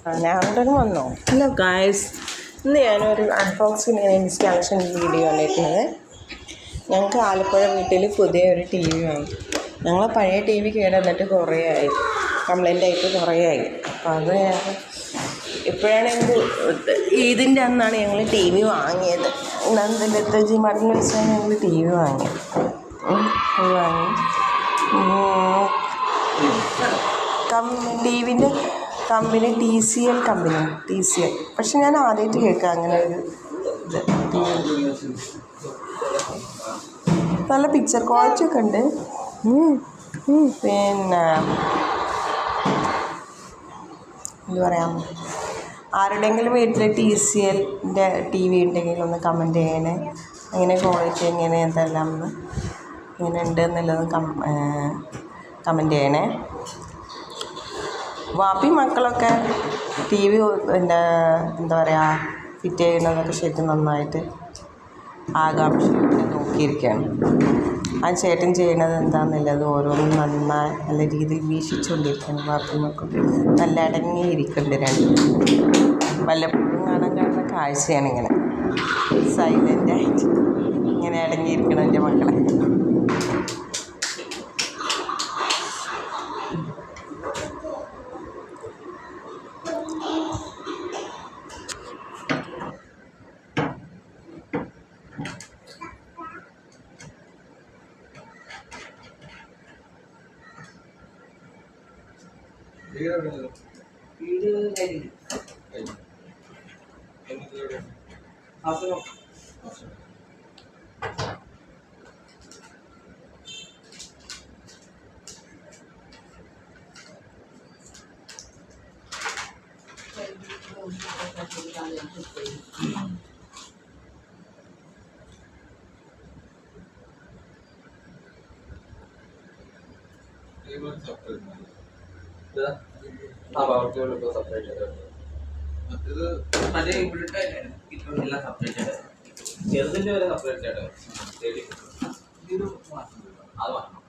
ഞാനോടൊരു വന്നോ? Hello guys, ഇന്ന് ഞാനൊരു അൺബോക്സിങ് ഇൻസ്റ്റാളേഷൻ വീഡിയോ വന്നിരിക്കുന്നത്. ഞങ്ങൾക്ക് ആലപ്പുഴ വീട്ടിൽ പുതിയൊരു ടി വി വാങ്ങി. ഞങ്ങളെ പഴയ ടി വി കേടുവന്നിട്ട് കുറേ ആയി, കംപ്ലൈൻ്റ് ആയിട്ട് കുറേ ആയി. അപ്പോൾ അത് ഇപ്പോഴാണ് ഇതിൻ്റെ അന്നാണ് ഞങ്ങൾ ടി വി വാങ്ങിയത്. നന്ദലത്തജി മടങ്ങി വെച്ചാണ് ഞങ്ങൾ ടി വി വാങ്ങിയത്. ടി വിൻ്റെ കമ്പനി TCL കമ്പനി. TCL. പക്ഷെ ഞാൻ ആദ്യമായിട്ട് കേൾക്കാം അങ്ങനെ ഒരു ഇത്. നല്ല പിക്ചർ ക്വാളിറ്റി ഒക്കെ ഉണ്ട്. പിന്നെ എന്താ പറയാം, ആരുടെയെങ്കിലും വീട്ടിൽ TCLൻ്റെ ടി വി ഉണ്ടെങ്കിൽ ഒന്ന് കമൻറ്റ് ചെയ്യണേ. അങ്ങനെ ക്വാളിറ്റി എങ്ങനെ എന്തെല്ലാം ഇങ്ങനെ ഉണ്ട് എന്നുള്ളത് കമൻറ്റ് ചെയ്യണേ. വാപ്പി മക്കളൊക്കെ ടി വി എന്താ പറയുക ഫിറ്റ് ചെയ്യുന്നതൊക്കെ ശരിക്കും നന്നായിട്ട് ആകാംക്ഷയോടെ നോക്കിയിരിക്കുകയാണ്. ആ ചേട്ടൻ ചെയ്യുന്നത് എന്താണെന്നുള്ളത് ഓരോന്നും നന്നായി നല്ല രീതിയിൽ വീക്ഷിച്ചുകൊണ്ടിരിക്കുകയാണ്. വാപ്പി മക്കൾ നല്ല അടങ്ങിയിരിക്കുന്നുണ്ട്. രണ്ട് വല്ലപ്പോഴും കാണുന്ന കാഴ്ചയാണ് ഇങ്ങനെ സൈലൻ്റായിട്ട് ഇങ്ങനെ അടങ്ങിയിരിക്കണം എൻ്റെ മക്കളെ. വീട് ചെറുതിന്റെ വരെ സെപ്പറേറ്റ് ആയിട്ട് അത് വേണം.